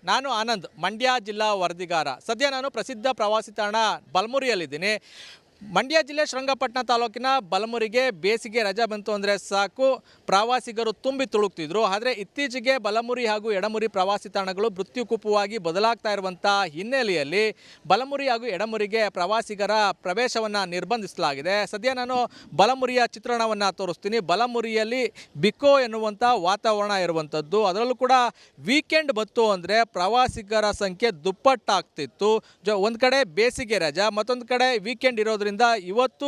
ನಾನು ಆನಂದ್, ಮಂಡ್ಯ ಜಿಲ್ಲಾ ವರದಿಗಾರ. ಸದ್ಯ ನಾನು ಪ್ರಸಿದ್ಧ ಪ್ರವಾಸಿ ತಾಣ ಬಲಮುರಿಯಲ್ಲಿದ್ದೀನಿ. ಮಂಡ್ಯ ಜಿಲ್ಲೆ ಶ್ರೀರಂಗಪಟ್ಟಣ ತಾಲೂಕಿನ ಬಲಮುರಿಗೆ ಬೇಸಿಗೆ ರಜೆ ಬಂತು ಅಂದರೆ ಸಾಕು, ಪ್ರವಾಸಿಗರು ತುಂಬಿ ತುಳುಕ್ತಿದ್ರು. ಆದರೆ ಇತ್ತೀಚೆಗೆ ಬಲಮುರಿ ಹಾಗೂ ಎಡಮುರಿ ಪ್ರವಾಸಿ ತಾಣಗಳು ಮೃತ್ಯುಕೂಪವಾಗಿ ಬದಲಾಗ್ತಾ ಇರುವಂಥ ಹಿನ್ನೆಲೆಯಲ್ಲಿ ಬಲಮುರಿ ಹಾಗೂ ಎಡಮುರಿಗೆ ಪ್ರವಾಸಿಗರ ಪ್ರವೇಶವನ್ನು ನಿರ್ಬಂಧಿಸಲಾಗಿದೆ. ಸದ್ಯ ನಾನು ಬಲಮುರಿಯ ಚಿತ್ರಣವನ್ನು ತೋರಿಸ್ತೀನಿ. ಬಲಮುರಿಯಲ್ಲಿ ಬಿಕೋ ಎನ್ನುವಂಥ ವಾತಾವರಣ ಇರುವಂಥದ್ದು. ಅದರಲ್ಲೂ ಕೂಡ ವೀಕೆಂಡ್ ಬಂತು ಅಂದರೆ ಪ್ರವಾಸಿಗರ ಸಂಖ್ಯೆ ದುಪ್ಪಟ್ಟಾಗ್ತಿತ್ತು. ಒಂದು ಕಡೆ ಬೇಸಿಗೆ ರಜೆ, ಮತ್ತೊಂದು ಕಡೆ ವೀಕೆಂಡ್ ಇರೋದ್ರಿಂದ ಇವತ್ತು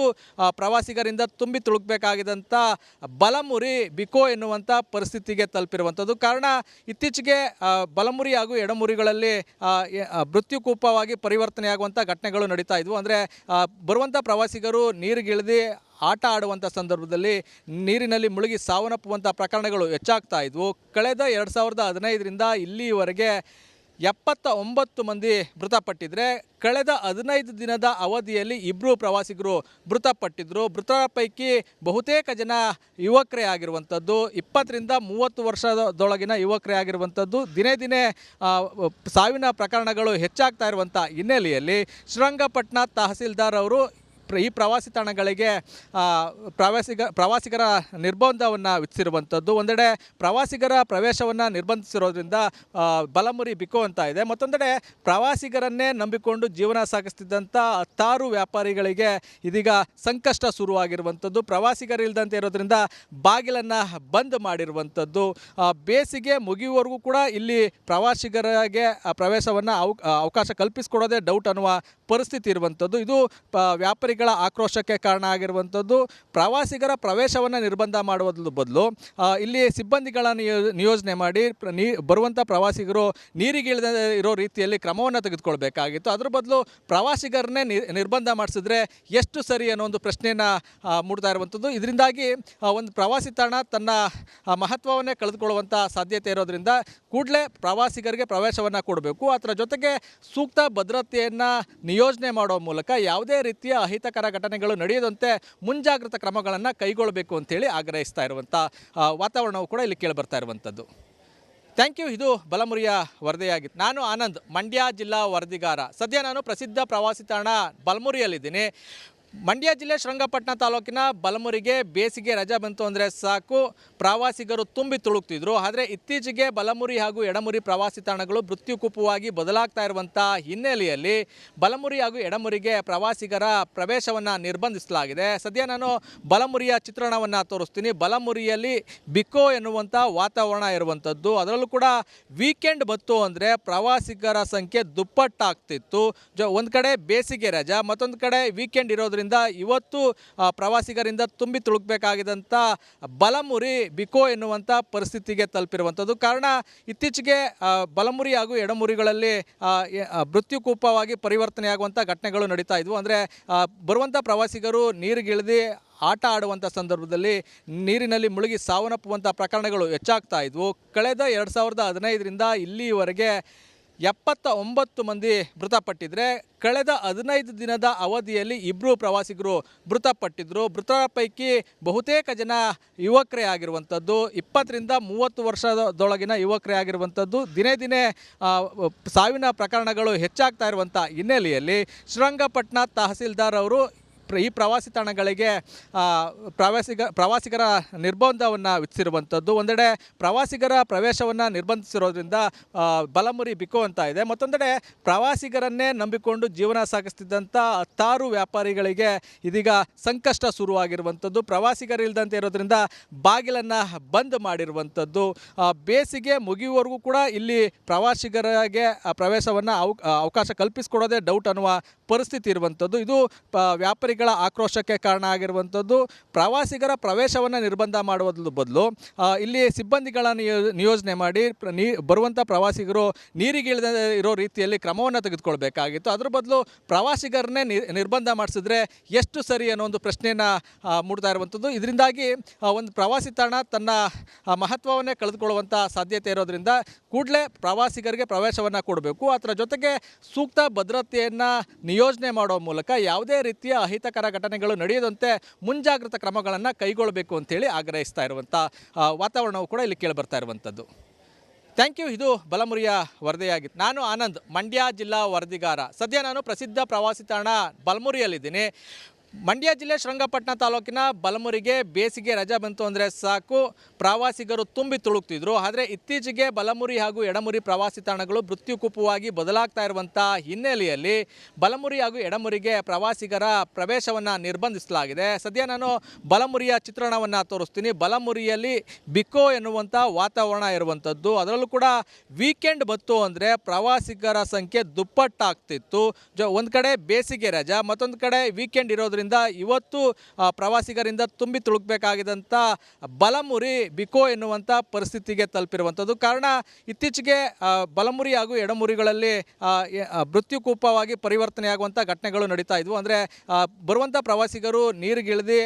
ಪ್ರವಾಸಿಗರಿಂದ ತುಂಬಿ ತುಳುಕಬೇಕಾಗಿದ್ದಂಥ ಬಲಮುರಿ ಬಿಕೋ ಎನ್ನುವಂಥ ಪರಿಸ್ಥಿತಿಗೆ ತಲುಪಿರುವಂಥದ್ದು. ಕಾರಣ ಇತ್ತೀಚೆಗೆ ಬಲಮುರಿ ಹಾಗೂ ಎಡಮುರಿಗಳಲ್ಲಿ ಮೃತ್ಯುಕೂಪವಾಗಿ ಪರಿವರ್ತನೆಯಾಗುವಂಥ ಘಟನೆಗಳು ನಡೀತಾ ಇದ್ವು. ಅಂದರೆ ಬರುವಂಥ ಪ್ರವಾಸಿಗರು ನೀರಿಗಿಳಿದು ಆಟ ಆಡುವಂಥ ಸಂದರ್ಭದಲ್ಲಿ ನೀರಿನಲ್ಲಿ ಮುಳುಗಿ ಸಾವನ್ನಪ್ಪುವಂಥ ಪ್ರಕರಣಗಳು ಹೆಚ್ಚಾಗ್ತಾ ಇದ್ವು. ಕಳೆದ 2015ರಿಂದ ಇಲ್ಲಿವರೆಗೆ 79 ಮಂದಿ ಮೃತಪಟ್ಟಿದ್ರೆ, ಕಳೆದ 15 ದಿನದ ಅವಧಿಯಲ್ಲಿ 2 ಪ್ರವಾಸಿಗರು ಮೃತಪಟ್ಟಿದ್ದರು. ಮೃತರ ಪೈಕಿ ಬಹುತೇಕ ಜನ ಯುವಕರೇ ಆಗಿರುವಂಥದ್ದು. 20ರಿಂದ 30 ವರ್ಷದೊಳಗಿನ ಯುವಕರೇ ಆಗಿರುವಂಥದ್ದು. ದಿನೇ ದಿನೇ ಸಾವಿನ ಪ್ರಕರಣಗಳು ಹೆಚ್ಚಾಗ್ತಾ ಇರುವಂಥ ಹಿನ್ನೆಲೆಯಲ್ಲಿ ಶ್ರೀರಂಗಪಟ್ಟಣ ತಹಸೀಲ್ದಾರ್ ಅವರು ಈ ಪ್ರವಾಸಿ ತಾಣಗಳಿಗೆ ಪ್ರವಾಸಿಗರ ನಿರ್ಬಂಧವನ್ನು ವಿಧಿಸಿರುವಂಥದ್ದು. ಒಂದೆಡೆ ಪ್ರವಾಸಿಗರ ಪ್ರವೇಶವನ್ನು ನಿರ್ಬಂಧಿಸಿರೋದ್ರಿಂದ ಬಲಮುರಿ ಬಿಕೋ ಅಂತ ಇದೆ. ಮತ್ತೊಂದೆಡೆ ಪ್ರವಾಸಿಗರನ್ನೇ ನಂಬಿಕೊಂಡು ಜೀವನ ಸಾಗಿಸ್ತಿದ್ದಂಥ 10 ವ್ಯಾಪಾರಿಗಳಿಗೆ ಇದೀಗ ಸಂಕಷ್ಟ ಶುರುವಾಗಿರುವಂಥದ್ದು. ಪ್ರವಾಸಿಗರಿಲ್ಲದಂತೆ ಇರೋದ್ರಿಂದ ಬಾಗಿಲನ್ನು ಬಂದ್ ಮಾಡಿರುವಂಥದ್ದು. ಬೇಸಿಗೆ ಮುಗಿಯುವವರೆಗೂ ಕೂಡ ಇಲ್ಲಿ ಪ್ರವಾಸಿಗರಿಗೆ ಪ್ರವೇಶವನ್ನು ಅವಕಾಶ ಕಲ್ಪಿಸಿಕೊಡೋದೇ ಡೌಟ್ ಅನ್ನುವ ಪರಿಸ್ಥಿತಿ ಇರುವಂಥದ್ದು. ಇದು ವ್ಯಾಪಾರಿಗಳ ಆಕ್ರೋಶಕ್ಕೆ ಕಾರಣ ಆಗಿರುವಂಥದ್ದು. ಪ್ರವಾಸಿಗರ ಪ್ರವೇಶವನ್ನು ನಿರ್ಬಂಧ ಮಾಡುವುದ್ರ ಬದಲು ಇಲ್ಲಿ ಸಿಬ್ಬಂದಿಗಳನ್ನು ನಿಯೋಜನೆ ಮಾಡಿ ಬರುವಂಥ ಪ್ರವಾಸಿಗರು ನೀರಿಗಿಳಿದ ಇರೋ ರೀತಿಯಲ್ಲಿ ಕ್ರಮವನ್ನು ತೆಗೆದುಕೊಳ್ಬೇಕಾಗಿತ್ತು. ಅದರ ಬದಲು ಪ್ರವಾಸಿಗರನ್ನೇ ನಿರ್ಬಂಧ ಮಾಡಿಸಿದ್ರೆ ಎಷ್ಟು ಸರಿ ಅನ್ನೋ ಒಂದು ಪ್ರಶ್ನೆಯನ್ನು ಮೂಡ್ತಾ ಇರುವಂಥದ್ದು. ಇದರಿಂದಾಗಿ ಒಂದು ಪ್ರವಾಸಿ ತಾಣ ತನ್ನ ಮಹತ್ವವನ್ನೇ ಕಳೆದುಕೊಳ್ಳುವಂಥ ಸಾಧ್ಯತೆ ಇರೋದ್ರಿಂದ ಕೂಡಲೇ ಪ್ರವಾಸಿಗರಿಗೆ ಪ್ರವೇಶವನ್ನು ಕೊಡಬೇಕು. ಅದರ ಜೊತೆಗೆ ಸೂಕ್ತ ಭದ್ರತೆಯನ್ನು ನಿಯೋಜನೆ ಮಾಡೋ ಮೂಲಕ ಯಾವುದೇ ರೀತಿಯ ಅಹಿತಕರ ಘಟನೆಗಳು ನಡೆಯದಂತೆ ಮುಂಜಾಗ್ರತಾ ಕ್ರಮಗಳನ್ನು ಕೈಗೊಳ್ಳಬೇಕು ಅಂತೇಳಿ ಆಗ್ರಹಿಸ್ತಾ ಇರುವಂಥ ವಾತಾವರಣವು ಕೂಡ ಇಲ್ಲಿ ಕೇಳಿಬರ್ತಾ ಇರುವಂಥದ್ದು. Thank you. ಇದು ಬಲಮುರಿಯ ವರದಿಯಾಗಿತ್ತು. ನಾನು ಆನಂದ್, ಮಂಡ್ಯ ಜಿಲ್ಲಾ ವರದಿಗಾರ. ಸದ್ಯ ನಾನು ಪ್ರಸಿದ್ಧ ಪ್ರವಾಸಿ ತಾಣ ಬಲಮುರಿಯಲ್ಲಿದ್ದೀನಿ. ಮಂಡ್ಯ ಜಿಲ್ಲೆ ಶ್ರೀರಂಗಪಟ್ಟಣ ತಾಲೂಕಿನ ಬಲಮುರಿಗೆ ಬೇಸಿಗೆ ರಜೆ ಬಂತು ಅಂದರೆ ಸಾಕು, ಪ್ರವಾಸಿಗರು ತುಂಬಿ ತುಳುಕ್ತಿದ್ರು. ಆದರೆ ಇತ್ತೀಚೆಗೆ ಬಲಮುರಿ ಹಾಗೂ ಎಡಮುರಿ ಪ್ರವಾಸಿ ತಾಣಗಳು ಮೃತ್ಯುಕೂಪವಾಗಿ ಬದಲಾಗ್ತಾ ಇರುವಂಥ ಹಿನ್ನೆಲೆಯಲ್ಲಿ ಬಲಮುರಿ ಹಾಗೂ ಎಡಮುರಿಗೆ ಪ್ರವಾಸಿಗರ ಪ್ರವೇಶವನ್ನು ನಿರ್ಬಂಧಿಸಲಾಗಿದೆ. ಸದ್ಯ ನಾನು ಬಲಮುರಿಯ ಚಿತ್ರಣವನ್ನು ತೋರಿಸ್ತೀನಿ. ಬಲಮುರಿಯಲ್ಲಿ ಬಿಕೋ ಎನ್ನುವಂಥ ವಾತಾವರಣ ಇರುವಂಥದ್ದು. ಅದರಲ್ಲೂ ಕೂಡ ವೀಕೆಂಡ್ ಬಂತು ಅಂದರೆ ಪ್ರವಾಸಿಗರ ಸಂಖ್ಯೆ ದುಪ್ಪಟ್ಟಾಗ್ತಿತ್ತು. ಒಂದು ಕಡೆ ಬೇಸಿಗೆ ರಜೆ, ಮತ್ತೊಂದು ಕಡೆ ವೀಕೆಂಡ್ ಇರೋದ್ರಿಂದ ಇವತ್ತು ಪ್ರವಾಸಿಗರಿಂದ ತುಂಬಿ ತುಳುಕಬೇಕಾಗಿದ್ದಂಥ ಬಲಮುರಿ ಬಿಕೋ ಎನ್ನುವಂಥ ಪರಿಸ್ಥಿತಿಗೆ ತಲುಪಿರುವಂಥದ್ದು. ಕಾರಣ ಇತ್ತೀಚೆಗೆ ಬಲಮುರಿ ಹಾಗೂ ಎಡಮುರಿಗಳಲ್ಲಿ ಮೃತ್ಯುಕೂಪವಾಗಿ ಪರಿವರ್ತನೆಯಾಗುವಂಥ ಘಟನೆಗಳು ನಡೀತಾ ಇದ್ವು. ಅಂದರೆ ಬರುವಂಥ ಪ್ರವಾಸಿಗರು ನೀರಿಗಿಳಿದು ಆಟ ಆಡುವಂಥ ಸಂದರ್ಭದಲ್ಲಿ ನೀರಿನಲ್ಲಿ ಮುಳುಗಿ ಸಾವನ್ನಪ್ಪುವಂಥ ಪ್ರಕರಣಗಳು ಹೆಚ್ಚಾಗ್ತಾ ಇದ್ವು. ಕಳೆದ 2015ರಿಂದ ಇಲ್ಲಿವರೆಗೆ 79 ಮಂದಿ ಮೃತಪಟ್ಟಿದ್ರೆ, ಕಳೆದ 15 ದಿನದ ಅವಧಿಯಲ್ಲಿ 2 ಪ್ರವಾಸಿಗರು ಮೃತಪಟ್ಟಿದ್ದರು. ಮೃತರ ಪೈಕಿ ಬಹುತೇಕ ಜನ ಯುವಕರೇ ಆಗಿರುವಂಥದ್ದು. 20ರಿಂದ 30 ವರ್ಷದೊಳಗಿನ ಯುವಕರೇ ಆಗಿರುವಂಥದ್ದು. ದಿನೇ ದಿನೇ ಸಾವಿನ ಪ್ರಕರಣಗಳು ಹೆಚ್ಚಾಗ್ತಾ ಇರುವಂಥ ಹಿನ್ನೆಲೆಯಲ್ಲಿ ಶ್ರೀರಂಗಪಟ್ಟಣ ತಹಸೀಲ್ದಾರ್ ಅವರು ಈ ಪ್ರವಾಸಿ ತಾಣಗಳಿಗೆ ಪ್ರವಾಸಿಗರ ನಿರ್ಬಂಧವನ್ನು ವಿಧಿಸಿರುವಂಥದ್ದು. ಒಂದೆಡೆ ಪ್ರವಾಸಿಗರ ಪ್ರವೇಶವನ್ನು ನಿರ್ಬಂಧಿಸಿರೋದ್ರಿಂದ ಬಲಮುರಿ ಬಿಕೋ ಅಂತ ಇದೆ. ಮತ್ತೊಂದೆಡೆ ಪ್ರವಾಸಿಗರನ್ನೇ ನಂಬಿಕೊಂಡು ಜೀವನ ಸಾಗಿಸ್ತಿದ್ದಂಥ 10 ವ್ಯಾಪಾರಿಗಳಿಗೆ ಇದೀಗ ಸಂಕಷ್ಟ ಶುರುವಾಗಿರುವಂಥದ್ದು. ಪ್ರವಾಸಿಗರಿಲ್ಲದಂತೆ ಇರೋದ್ರಿಂದ ಬಾಗಿಲನ್ನು ಬಂದ್ ಮಾಡಿರುವಂಥದ್ದು. ಬೇಸಿಗೆ ಮುಗಿಯುವವರೆಗೂ ಕೂಡ ಇಲ್ಲಿ ಪ್ರವಾಸಿಗರಿಗೆ ಪ್ರವೇಶವನ್ನು ಅವಕಾಶ ಕಲ್ಪಿಸಿಕೊಡೋದೇ ಡೌಟ್ ಅನ್ನುವ ಪರಿಸ್ಥಿತಿ ಇರುವಂಥದ್ದು. ಇದು ವ್ಯಾಪಾರಿಗಳ ಆಕ್ರೋಶಕ್ಕೆ ಕಾರಣ ಆಗಿರುವಂಥದ್ದು. ಪ್ರವಾಸಿಗರ ಪ್ರವೇಶವನ್ನು ನಿರ್ಬಂಧ ಮಾಡುವುದ್ರ ಬದಲು ಇಲ್ಲಿ ಸಿಬ್ಬಂದಿಗಳನ್ನು ನಿಯೋಜನೆ ಮಾಡಿ ಬರುವಂಥ ಪ್ರವಾಸಿಗರು ನೀರಿಗಿಳಿದ ಇರೋ ರೀತಿಯಲ್ಲಿ ಕ್ರಮವನ್ನು ತೆಗೆದುಕೊಳ್ಬೇಕಾಗಿತ್ತು. ಅದರ ಬದಲು ಪ್ರವಾಸಿಗರನ್ನೇ ನಿರ್ಬಂಧ ಮಾಡಿಸಿದ್ರೆ ಎಷ್ಟು ಸರಿ ಅನ್ನೋ ಒಂದು ಪ್ರಶ್ನೆಯನ್ನು ಮೂಡ್ತಾ ಇರುವಂಥದ್ದು. ಇದರಿಂದಾಗಿ ಒಂದು ಪ್ರವಾಸಿ ತಾಣ ತನ್ನ ಮಹತ್ವವನ್ನೇ ಕಳೆದುಕೊಳ್ಳುವಂಥ ಸಾಧ್ಯತೆ ಇರೋದ್ರಿಂದ ಕೂಡಲೇ ಪ್ರವಾಸಿಗರಿಗೆ ಪ್ರವೇಶವನ್ನು ಕೊಡಬೇಕು. ಅದರ ಜೊತೆಗೆ ಸೂಕ್ತ ಭದ್ರತೆಯನ್ನು ನಿಯೋಜನೆ ಮಾಡೋ ಮೂಲಕ ಯಾವುದೇ ರೀತಿಯ ಅಹಿತಕರ ಘಟನೆಗಳು ನಡೆಯದಂತೆ ಮುಂಜಾಗ್ರತಾ ಕ್ರಮಗಳನ್ನು ಕೈಗೊಳ್ಳಬೇಕು ಅಂತೇಳಿ ಆಗ್ರಹಿಸ್ತಾ ಇರುವಂಥ ವಾತಾವರಣವು ಕೂಡ ಇಲ್ಲಿ ಕೇಳಿಬರ್ತಾ ಇರುವಂಥದ್ದು. Thank you. ಇದು ಬಲಮುರಿಯ ವರದಿಯಾಗಿತ್ತು. ನಾನು ಆನಂದ್, ಮಂಡ್ಯ ಜಿಲ್ಲಾ ವರದಿಗಾರ. ಸದ್ಯ ನಾನು ಪ್ರಸಿದ್ಧ ಪ್ರವಾಸಿ ತಾಣ ಬಲಮುರಿಯಲ್ಲಿದ್ದೀನಿ. ಮಂಡ್ಯ ಜಿಲ್ಲೆ ಶ್ರೀರಂಗಪಟ್ಟಣ ತಾಲೂಕಿನ ಬಲಮುರಿಗೆ ಬೇಸಿಗೆ ರಜೆ ಬಂತು ಅಂದರೆ ಸಾಕು, ಪ್ರವಾಸಿಗರು ತುಂಬಿ ತುಳುಕ್ತಿದ್ರು. ಆದರೆ ಇತ್ತೀಚೆಗೆ ಬಲಮುರಿ ಹಾಗೂ ಎಡಮುರಿ ಪ್ರವಾಸಿ ತಾಣಗಳು ಮೃತ್ಯುಕೂಪವಾಗಿ ಬದಲಾಗ್ತಾ ಇರುವಂಥ ಹಿನ್ನೆಲೆಯಲ್ಲಿ ಬಲಮುರಿ ಹಾಗೂ ಎಡಮುರಿಗೆ ಪ್ರವಾಸಿಗರ ಪ್ರವೇಶವನ್ನು ನಿರ್ಬಂಧಿಸಲಾಗಿದೆ. ಸದ್ಯ ನಾನು ಬಲಮುರಿಯ ಚಿತ್ರಣವನ್ನು ತೋರಿಸ್ತೀನಿ. ಬಲಮುರಿಯಲ್ಲಿ ಬಿಕೋ ಎನ್ನುವಂಥ ವಾತಾವರಣ ಇರುವಂಥದ್ದು. ಅದರಲ್ಲೂ ಕೂಡ ವೀಕೆಂಡ್ ಬಂತು ಅಂದರೆ ಪ್ರವಾಸಿಗರ ಸಂಖ್ಯೆ ದುಪ್ಪಟ್ಟಾಗ್ತಿತ್ತು. ಒಂದು ಕಡೆ ಬೇಸಿಗೆ ರಜೆ, ಮತ್ತೊಂದು ಕಡೆ ವೀಕೆಂಡ್ ಇರೋದ್ರಿಂದ ಇವತ್ತು ಪ್ರವಾಸಿಗರಿಂದ ತುಂಬಿ ತುಳುಕಬೇಕಾಗಿದ್ದಂಥ ಬಲಮುರಿ ಬಿಕೋ ಎನ್ನುವಂಥ ಪರಿಸ್ಥಿತಿಗೆ ತಲುಪಿರುವಂಥದ್ದು. ಕಾರಣ ಇತ್ತೀಚೆಗೆ ಬಲಮುರಿ ಹಾಗೂ ಎಡಮುರಿಗಳಲ್ಲಿ ಮೃತ್ಯುಕೂಪವಾಗಿ ಪರಿವರ್ತನೆಯಾಗುವಂಥ ಘಟನೆಗಳು ನಡೀತಾ ಇದ್ವು. ಅಂದರೆ ಬರುವಂಥ ಪ್ರವಾಸಿಗರು ನೀರಿಗಿಳಿದು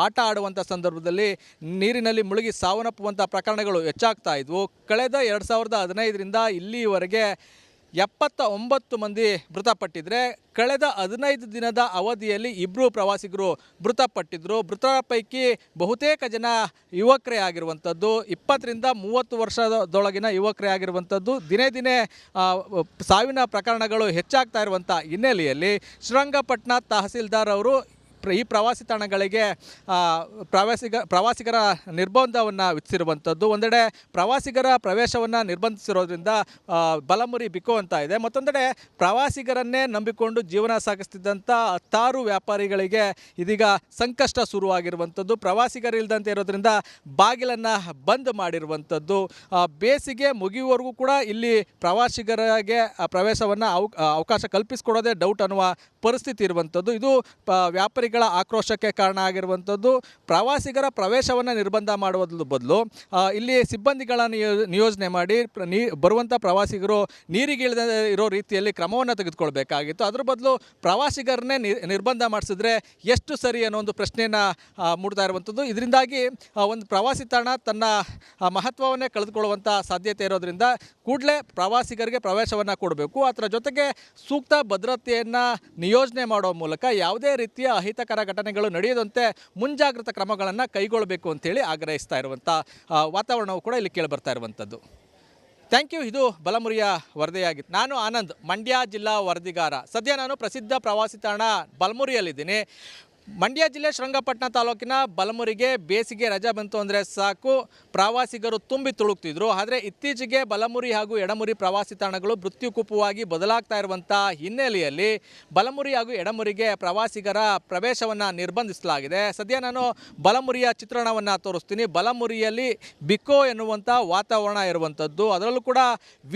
ಆಟ ಆಡುವಂಥ ಸಂದರ್ಭದಲ್ಲಿ ನೀರಿನಲ್ಲಿ ಮುಳುಗಿ ಸಾವನ್ನಪ್ಪುವಂಥ ಪ್ರಕರಣಗಳು ಹೆಚ್ಚಾಗ್ತಾ ಇದ್ವು. ಕಳೆದ 2015ರಿಂದ ಇಲ್ಲಿವರೆಗೆ 79 ಮಂದಿ ಮೃತಪಟ್ಟಿದ್ರೆ ಕಳೆದ 15 ದಿನದ ಅವಧಿಯಲ್ಲಿ 2 ಪ್ರವಾಸಿಗರು ಮೃತಪಟ್ಟಿದ್ದರು. ಮೃತರ ಪೈಕಿ ಬಹುತೇಕ ಜನ ಯುವಕರೇ ಆಗಿರುವಂಥದ್ದು. 20ರಿಂದ 30 ವರ್ಷದೊಳಗಿನ ಯುವಕರೇ ಆಗಿರುವಂಥದ್ದು. ದಿನೇ ದಿನೇ ಸಾವಿನ ಪ್ರಕರಣಗಳು ಹೆಚ್ಚಾಗ್ತಾ ಇರುವಂಥ ಹಿನ್ನೆಲೆಯಲ್ಲಿ ಶ್ರೀರಂಗಪಟ್ಟಣ ತಹಸೀಲ್ದಾರ್ ಅವರು ಈ ಪ್ರವಾಸಿ ತಾಣಗಳಿಗೆ ಪ್ರವಾಸಿಗರ ನಿರ್ಬಂಧವನ್ನು ವಿಧಿಸಿರುವಂಥದ್ದು. ಒಂದೆಡೆ ಪ್ರವಾಸಿಗರ ಪ್ರವೇಶವನ್ನು ನಿರ್ಬಂಧಿಸಿರೋದ್ರಿಂದ ಬಲಮುರಿ ಬಿಕೋ ಅಂತ ಇದೆ. ಮತ್ತೊಂದೆಡೆ ಪ್ರವಾಸಿಗರನ್ನೇ ನಂಬಿಕೊಂಡು ಜೀವನ ಸಾಗಿಸ್ತಿದ್ದಂಥ 10 ವ್ಯಾಪಾರಿಗಳಿಗೆ ಇದೀಗ ಸಂಕಷ್ಟ ಶುರುವಾಗಿರುವಂಥದ್ದು. ಪ್ರವಾಸಿಗರಿಲ್ಲದಂತೆ ಇರೋದ್ರಿಂದ ಬಾಗಿಲನ್ನು ಬಂದ್ ಮಾಡಿರುವಂಥದ್ದು. ಬೇಸಿಗೆ ಮುಗಿಯುವವರೆಗೂ ಕೂಡ ಇಲ್ಲಿ ಪ್ರವಾಸಿಗರಿಗೆ ಪ್ರವೇಶವನ್ನು ಅವಕಾಶ ಕಲ್ಪಿಸಿಕೊಡೋದೇ ಡೌಟ್ ಅನ್ನುವ ಪರಿಸ್ಥಿತಿ ಇರುವಂಥದ್ದು. ಇದು ವ್ಯಾಪಾರಿಗಳ ಆಕ್ರೋಶಕ್ಕೆ ಕಾರಣ ಆಗಿರುವಂಥದ್ದು. ಪ್ರವಾಸಿಗರ ಪ್ರವೇಶವನ್ನು ನಿರ್ಬಂಧ ಮಾಡುವುದ್ರ ಬದಲು ಇಲ್ಲಿ ಸಿಬ್ಬಂದಿಗಳನ್ನು ನಿಯೋಜನೆ ಮಾಡಿ ಬರುವಂಥ ಪ್ರವಾಸಿಗರು ನೀರಿಗಿಳಿದ ಇರೋ ರೀತಿಯಲ್ಲಿ ಕ್ರಮವನ್ನು ತೆಗೆದುಕೊಳ್ಬೇಕಾಗಿತ್ತು. ಅದರ ಬದಲು ಪ್ರವಾಸಿಗರನ್ನೇ ನಿರ್ಬಂಧ ಮಾಡಿಸಿದ್ರೆ ಎಷ್ಟು ಸರಿ ಅನ್ನೋ ಒಂದು ಪ್ರಶ್ನೆಯನ್ನು ಮೂಡ್ತಾ ಇರುವಂಥದ್ದು. ಇದರಿಂದಾಗಿ ಒಂದು ಪ್ರವಾಸಿ ತಾಣ ತನ್ನ ಮಹತ್ವವನ್ನೇ ಕಳೆದುಕೊಳ್ಳುವಂಥ ಸಾಧ್ಯತೆ ಇರೋದ್ರಿಂದ ಕೂಡಲೇ ಪ್ರವಾಸಿಗರಿಗೆ ಪ್ರವೇಶವನ್ನು ಕೊಡಬೇಕು. ಅದರ ಜೊತೆಗೆ ಸೂಕ್ತ ಭದ್ರತೆಯನ್ನು ನಿಯೋಜನೆ ಮಾಡೋ ಮೂಲಕ ಯಾವುದೇ ರೀತಿಯ ಅಹಿತಕರ ಘಟನೆಗಳು ನಡೆಯದಂತೆ ಮುಂಜಾಗ್ರತಾ ಕ್ರಮಗಳನ್ನು ಕೈಗೊಳ್ಳಬೇಕು ಅಂತೇಳಿ ಆಗ್ರಹಿಸ್ತಾ ಇರುವಂಥ ವಾತಾವರಣವು ಕೂಡ ಇಲ್ಲಿ ಕೇಳಿಬರ್ತಾ ಇರುವಂಥದ್ದು. Thank you. ಇದು ಬಲಮುರಿಯ ವರದಿಯಾಗಿತ್ತು. ನಾನು ಆನಂದ್, ಮಂಡ್ಯ ಜಿಲ್ಲಾ ವರದಿಗಾರ. ಸದ್ಯ ನಾನು ಪ್ರಸಿದ್ಧ ಪ್ರವಾಸಿ ತಾಣ ಬಲಮುರಿಯಲ್ಲಿದ್ದೀನಿ. ಮಂಡ್ಯ ಜಿಲ್ಲೆ ಶ್ರೀರಂಗಪಟ್ಟಣ ತಾಲೂಕಿನ ಬಲಮುರಿಗೆ ಬೇಸಿಗೆ ರಜೆ ಬಂತು ಅಂದರೆ ಸಾಕು, ಪ್ರವಾಸಿಗರು ತುಂಬಿ ತುಳುಕ್ತಿದ್ರು. ಆದರೆ ಇತ್ತೀಚೆಗೆ ಬಲಮುರಿ ಹಾಗೂ ಎಡಮುರಿ ಪ್ರವಾಸಿ ತಾಣಗಳು ಮೃತ್ಯುಕೂಪವಾಗಿ ಬದಲಾಗ್ತಾ ಇರುವಂಥ ಹಿನ್ನೆಲೆಯಲ್ಲಿ ಬಲಮುರಿ ಹಾಗೂ ಎಡಮುರಿಗೆ ಪ್ರವಾಸಿಗರ ಪ್ರವೇಶವನ್ನು ನಿರ್ಬಂಧಿಸಲಾಗಿದೆ. ಸದ್ಯ ನಾನು ಬಲಮುರಿಯ ಚಿತ್ರಣವನ್ನು ತೋರಿಸ್ತೀನಿ. ಬಲಮುರಿಯಲ್ಲಿ ಬಿಕೋ ಎನ್ನುವಂಥ ವಾತಾವರಣ ಇರುವಂಥದ್ದು. ಅದರಲ್ಲೂ ಕೂಡ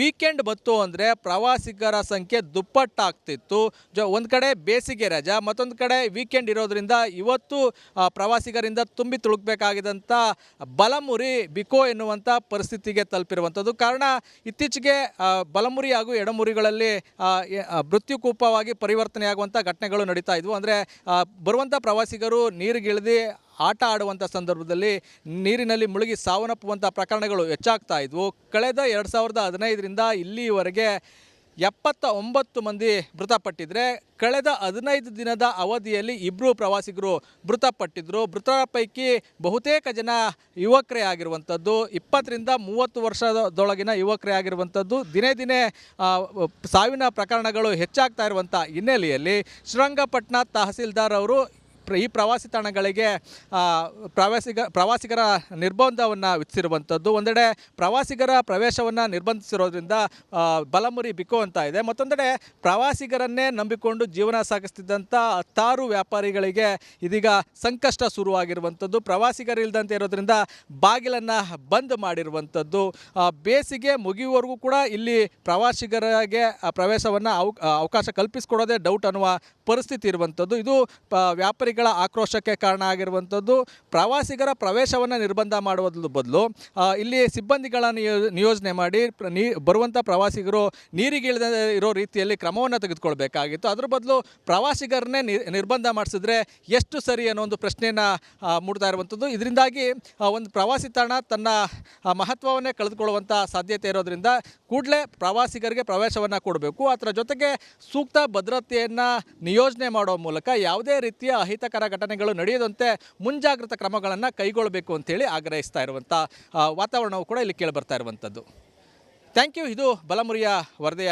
ವೀಕೆಂಡ್ ಬಂತು ಅಂದರೆ ಪ್ರವಾಸಿಗರ ಸಂಖ್ಯೆ ದುಪ್ಪಟ್ಟಾಗ್ತಿತ್ತು. ಒಂದು ಕಡೆ ಬೇಸಿಗೆ ರಜೆ, ಮತ್ತೊಂದು ಕಡೆ ವೀಕೆಂಡ್ ಇರೋದ್ರಿಂದ ಇವತ್ತು ಪ್ರವಾಸಿಗರಿಂದ ತುಂಬಿ ತುಳುಕಬೇಕಾಗಿದ್ದಂಥ ಬಲಮುರಿ ಬಿಕೋ ಎನ್ನುವಂಥ ಪರಿಸ್ಥಿತಿಗೆ ತಲುಪಿರುವಂಥದ್ದು. ಕಾರಣ ಇತ್ತೀಚೆಗೆ ಬಲಮುರಿ ಹಾಗೂ ಎಡಮುರಿಗಳಲ್ಲಿ ಮೃತ್ಯುಕೂಪವಾಗಿ ಪರಿವರ್ತನೆಯಾಗುವಂಥ ಘಟನೆಗಳು ನಡೀತಾ ಇದ್ವು. ಅಂದರೆ ಬರುವಂಥ ಪ್ರವಾಸಿಗರು ನೀರಿಗಿಳಿದು ಆಟ ಆಡುವಂಥ ಸಂದರ್ಭದಲ್ಲಿ ನೀರಿನಲ್ಲಿ ಮುಳುಗಿ ಸಾವನ್ನಪ್ಪುವಂಥ ಪ್ರಕರಣಗಳು ಹೆಚ್ಚಾಗ್ತಾ ಇದ್ವು. ಕಳೆದ 2015ರಿಂದ ಇಲ್ಲಿವರೆಗೆ 79 ಮಂದಿ ಮೃತಪಟ್ಟಿದ್ರೆ ಕಳೆದ 15 ದಿನದ ಅವಧಿಯಲ್ಲಿ 2 ಪ್ರವಾಸಿಗರು ಮೃತಪಟ್ಟಿದ್ದರು. ಮೃತರ ಪೈಕಿ ಬಹುತೇಕ ಜನ ಯುವಕರೇ ಆಗಿರುವಂಥದ್ದು. 20ರಿಂದ 30 ವರ್ಷದೊಳಗಿನ ಯುವಕರೇ ಆಗಿರುವಂಥದ್ದು. ದಿನೇ ದಿನೇ ಸಾವಿನ ಪ್ರಕರಣಗಳು ಹೆಚ್ಚಾಗ್ತಾ ಇರುವಂಥ ಹಿನ್ನೆಲೆಯಲ್ಲಿ ಶ್ರೀರಂಗಪಟ್ಟಣ ತಹಸೀಲ್ದಾರ್ ಅವರು ಈ ಪ್ರವಾಸಿ ತಾಣಗಳಿಗೆ ಪ್ರವಾಸಿಗರ ನಿರ್ಬಂಧವನ್ನು ವಿಧಿಸಿರುವಂಥದ್ದು. ಒಂದೆಡೆ ಪ್ರವಾಸಿಗರ ಪ್ರವೇಶವನ್ನು ನಿರ್ಬಂಧಿಸಿರೋದ್ರಿಂದ ಬಲಮುರಿ ಬಿಕೋ ಅಂತ ಇದೆ. ಮತ್ತೊಂದೆಡೆ ಪ್ರವಾಸಿಗರನ್ನೇ ನಂಬಿಕೊಂಡು ಜೀವನ ಸಾಗಿಸ್ತಿದ್ದಂಥ 10 ವ್ಯಾಪಾರಿಗಳಿಗೆ ಇದೀಗ ಸಂಕಷ್ಟ ಶುರುವಾಗಿರುವಂಥದ್ದು. ಪ್ರವಾಸಿಗರಿಲ್ಲದಂತೆ ಇರೋದ್ರಿಂದ ಬಾಗಿಲನ್ನು ಬಂದ್ ಮಾಡಿರುವಂಥದ್ದು. ಬೇಸಿಗೆ ಮುಗಿಯುವವರೆಗೂ ಕೂಡ ಇಲ್ಲಿ ಪ್ರವಾಸಿಗರಿಗೆ ಪ್ರವೇಶವನ್ನು ಅವಕಾಶ ಕಲ್ಪಿಸಿಕೊಡೋದೇ ಡೌಟ್ ಅನ್ನುವ ಪರಿಸ್ಥಿತಿ ಇರುವಂಥದ್ದು. ಇದು ವ್ಯಾಪಾರಿಗಳ ಆಕ್ರೋಶಕ್ಕೆ ಕಾರಣ ಆಗಿರುವಂಥದ್ದು. ಪ್ರವಾಸಿಗರ ಪ್ರವೇಶವನ್ನು ನಿರ್ಬಂಧ ಮಾಡುವುದ್ರ ಬದಲು ಇಲ್ಲಿ ಸಿಬ್ಬಂದಿಗಳನ್ನು ನಿಯೋಜನೆ ಮಾಡಿ ಬರುವಂಥ ಪ್ರವಾಸಿಗರು ನೀರಿಗಿಳಿದ ಇರೋ ರೀತಿಯಲ್ಲಿ ಕ್ರಮವನ್ನು ತೆಗೆದುಕೊಳ್ಬೇಕಾಗಿತ್ತು. ಅದರ ಬದಲು ಪ್ರವಾಸಿಗರನ್ನೇ ನಿರ್ಬಂಧ ಮಾಡಿಸಿದ್ರೆ ಎಷ್ಟು ಸರಿ ಅನ್ನೋ ಒಂದು ಪ್ರಶ್ನೆಯನ್ನು ಮೂಡ್ತಾ ಇರುವಂಥದ್ದು. ಇದರಿಂದಾಗಿ ಒಂದು ಪ್ರವಾಸಿ ತಾಣ ತನ್ನ ಮಹತ್ವವನ್ನೇ ಕಳೆದುಕೊಳ್ಳುವಂಥ ಸಾಧ್ಯತೆ ಇರೋದ್ರಿಂದ ಕೂಡಲೇ ಪ್ರವಾಸಿಗರಿಗೆ ಪ್ರವೇಶವನ್ನು ಕೊಡಬೇಕು. ಅದರ ಜೊತೆಗೆ ಸೂಕ್ತ ಭದ್ರತೆಯನ್ನು ನಿಯೋಜನೆ ಮಾಡೋ ಮೂಲಕ ಯಾವುದೇ ರೀತಿಯ ಅಹಿತಕರ ಘಟನೆಗಳು ನಡೆಯದಂತೆ ಮುಂಜಾಗ್ರತಾ ಕ್ರಮಗಳನ್ನು ಕೈಗೊಳ್ಳಬೇಕು ಅಂತೇಳಿ ಆಗ್ರಹಿಸ್ತಾ ಇರುವಂಥ ವಾತಾವರಣವು ಕೂಡ ಇಲ್ಲಿ ಕೇಳಿಬರ್ತಾ ಇರುವಂಥದ್ದು. Thank you. ಇದು ಬಲಮುರಿಯ ವರದಿಯಾಗಿ